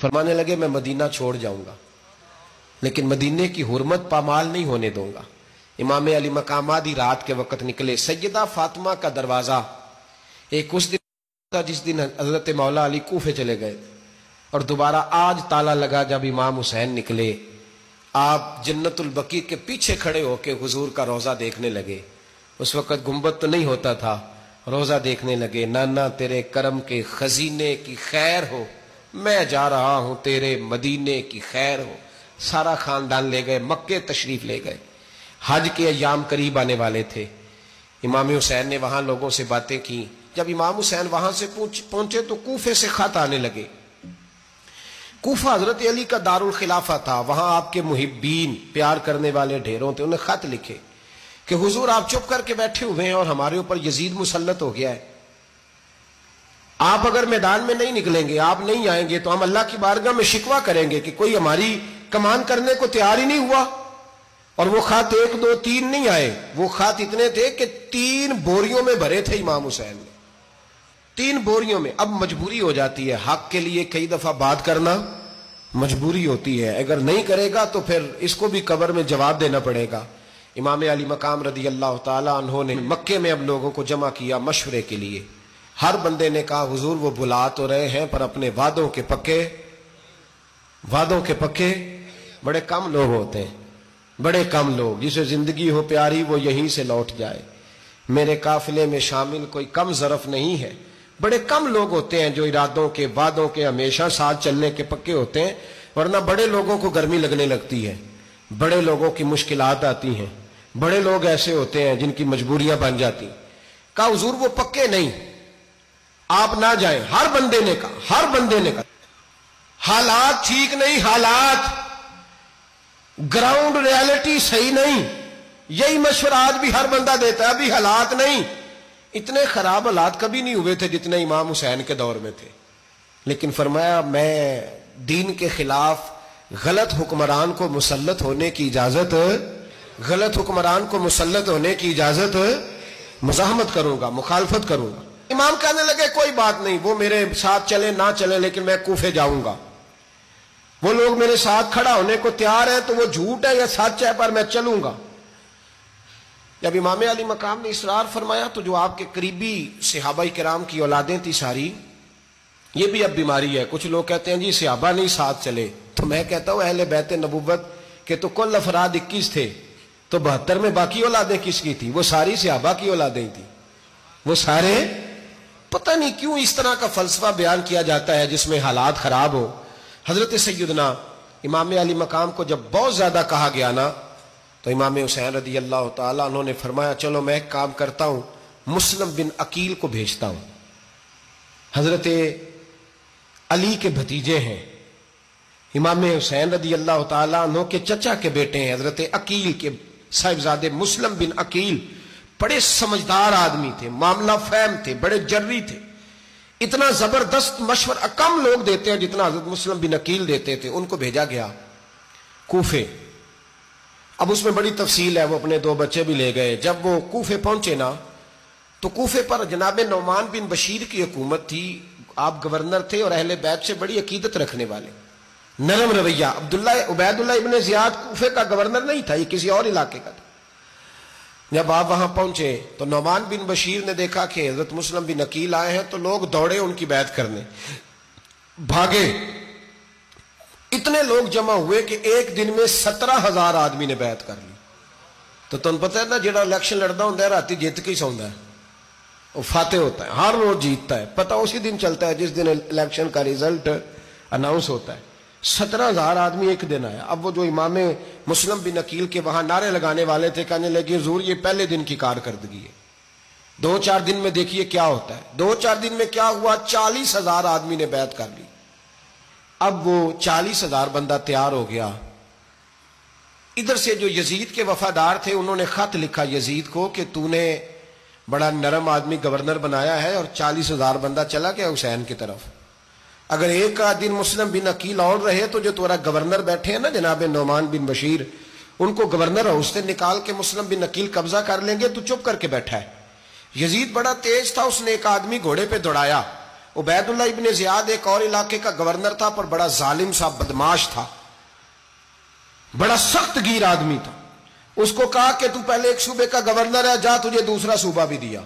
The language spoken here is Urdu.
فرمانے لگے میں مدینہ چھوڑ جاؤں گا لیکن مدینے کی حرمت پامال نہیں ہونے دوں گا۔ امام علی مقام آدھی رات کے وقت نکلے۔ سیدہ فاطمہ کا دروازہ ایک اس دن تھا جس دن حضرت مولا علی کوفے چلے گئے، اور دوبارہ آج تالا لگا جب امام حسین نکلے۔ آپ جنت البقیع کے پیچھے کھڑے ہو کے حضور کا روضہ دیکھنے لگے۔ اس وقت گنبد تو نہیں ہوتا تھا، روضہ دیکھنے لگے۔ نانا تیرے کرم کے خزینے کی خیر ہو، میں جا رہا ہوں تیرے مدینے کی خیر ہو۔ سارا خاندان لے گئے، مکے تشریف لے گئے۔ حج کے ایام قریب آنے والے تھے۔ امام حسین نے وہاں لوگوں سے باتیں کی۔ جب امام حسین وہاں سے پہنچے تو کوفے سے خط آنے لگے۔ کوفہ حضرت علی کا دارالخلافہ تھا، وہاں آپ کے محبین پیار کرنے والے ڈھیروں تھے۔ انہیں خط لکھے کہ حضور آپ چپ کر کے بیٹھے ہوئے ہیں اور ہمارے اوپر یزید مسلط ہو گیا ہے، آپ اگر میدان میں نہیں نکلیں گے، آپ نہیں آئیں گے تو ہم اللہ کی بارگاہ میں شکوہ کریں گے کہ کوئی ہماری کمان کرنے کو تیار ہی نہیں ہوا۔ اور وہ خط 1 2 3 نہیں آئے، وہ خط اتنے تھے کہ 3 بوریوں میں بھرے تھے امام حسین نے، 3 بوریوں میں۔ اب مجبوری ہو جاتی ہے، حق کے لیے کئی دفعہ بات کرنا مجبوری ہوتی ہے، اگر نہیں کرے گا تو پھر اس کو بھی قبر میں جواب دینا پڑے گا۔ امام علی مقام رضی اللہ تعالی عنہ نے مکے میں اب لوگوں کو جمع کیا مشورے کے لیے۔ ہر بندے نے کہا حضور وہ بلا تو رہے ہیں پر اپنے وعدوں کے پکے بڑے کم لوگ ہوتے ہیں، بڑے کم لوگ، جسے زندگی ہو پیاری وہ یہیں سے لوٹ جائے۔ میرے قافلے میں شامل کوئی کم ظرف نہیں ہے، بڑے کم لوگ ہوتے ہیں جو ارادوں کے وعدوں کے ہمیشہ ساتھ چلنے کے پکے ہوتے ہیں، ورنہ بڑے لوگوں کو گرمی لگنے لگتی ہے، بڑے لوگوں کی مشکلات آتی ہیں، بڑے لوگ ایسے ہوتے ہیں جن کی مجبوریاں بن جاتی۔ کہا حضور وہ پکے نہیں، آپ نہ جائیں۔ ہر بندے نے کہا حالات ٹھیک نہیں، حالات گراؤنڈ ریالٹی صحیح نہیں، یہی مشورہ آج بھی ہر بندہ دیتا ہے، ابھی حالات نہیں۔ اتنے خراب حالات کبھی نہیں ہوئے تھے جتنے امام حسین کے دور میں تھے، لیکن فرمایا میں دین کے خلاف غلط حکمران کو مسلط ہونے کی اجازت مزاحمت کروں گا، مخالفت کروں گا۔ امام کہنے لگے کوئی بات نہیں، وہ میرے ساتھ چلے نہ چلے لیکن میں کوفے جاؤں گا، وہ لوگ میرے ساتھ کھڑا ہونے کو تیار ہیں تو وہ جھوٹ ہے یا سچ ہے پر میں چلوں گا۔ جب امام علی مقام نے اصرار فرمایا تو جو آپ کے قریبی صحابہ کرام کی اولادیں تھی ساری، یہ بھی اب بیماری ہے، کچھ لوگ کہتے ہیں جی صحابہ نہیں ساتھ چلے، تو میں کہتا ہوں اہل بیت نبوت کے تو کل افراد 21 تھے، تو 72 میں باقی اولادیں کس کی تھی؟ وہ ساری صحابہ کی اولادیں تھیں، وہ سارے۔ پتہ نہیں کیوں اس طرح کا فلسفہ بیان کیا جاتا ہے جس میں حالات خراب ہو۔ حضرت سیدنا امام علی مقام کو جب بہت زیادہ کہا گیا نا تو امام حسین رضی اللہ تعالیٰ انہوں نے فرمایا چلو میں ایک کام کرتا ہوں، مسلم بن عقیل کو بھیجتا ہوں، حضرت علی کے بھتیجے ہیں، امام حسین رضی اللہ تعالیٰ عنہ کے چچا کے بیٹے ہیں، حضرت عقیل کے صاحبزادے مسلم بن عقیل بڑے سمجھدار آدمی تھے، معاملہ فہم تھے، بڑے جری تھے، اتنا زبردست مشورہ کم لوگ دیتے ہیں جتنا حضرت مسلم بن عقیل دیتے تھے۔ ان کو بھیجا گیا کوفے۔ اب اس میں بڑی تفصیل ہے، وہ اپنے 2 بچے بھی لے گئے۔ جب وہ کوفے پہنچے نا تو کوفے پر جناب نعمان بن بشیر کی حکومت تھی، آپ گورنر تھے اور اہل بیت سے بڑی عقیدت رکھنے والے، نرم رویہ۔ عبید اللہ ابن زیاد کوفے کا گورنر نہیں تھا، یہ کسی اور علاقے کا تھا۔ جب آپ وہاں پہنچے تو نعمان بن بشیر نے دیکھا کہ حضرت مسلم بن عقیل آئے ہیں تو لوگ دوڑے ان کی بیعت کرنے، بھاگے، اتنے لوگ جمع ہوئے کہ ایک دن میں 17,000 آدمی نے بیعت کر لی۔ تو تم پتہ ہے نا جڑا الیکشن لڑتا ہوں راتی جیت کے ہی سوندا ہے، وہ فاتح ہوتا ہے، ہر روز جیتتا ہے، پتہ اسی دن چلتا ہے جس دن الیکشن کا ریزلٹ اناؤنس ہوتا ہے۔ 17,000 آدمی ایک دن آیا۔ اب وہ جو امام مسلم بن عقیل کے وہاں نعرے لگانے والے تھے کہنے لگے حضور یہ پہلے دن کی کارکردگی ہے، 2-4 دن میں دیکھیے کیا ہوتا ہے۔ 2-4 دن میں کیا ہوا؟ 40,000 آدمی نے بیعت کر لی۔ اب وہ 40,000 بندہ تیار ہو گیا۔ ادھر سے جو یزید کے وفادار تھے انہوں نے خط لکھا یزید کو کہ تو نے بڑا نرم آدمی گورنر بنایا ہے اور 40,000 بندہ چلا گیا حسین کی طرف، اگر ایک دن مسلم بن عقیل اور رہے تو جو تمہارا گورنر بیٹھے ہیں نا جناب نعمان بن بشیر، ان کو گورنر ہاؤس سے نکال کے مسلم بن عقیل قبضہ کر لیں گے، تو چپ کر کے بیٹھا ہے۔ یزید بڑا تیز تھا، اس نے ایک آدمی گھوڑے پہ دوڑایا، عبید اللہ ابن زیاد ایک اور علاقے کا گورنر تھا، پر بڑا ظالم سا بدماش تھا، بڑا سخت گیر آدمی تھا۔ اس کو کہا کہ تو پہلے ایک صوبے کا گورنر ہے، جا تجھے دوسرا صوبہ بھی دیا۔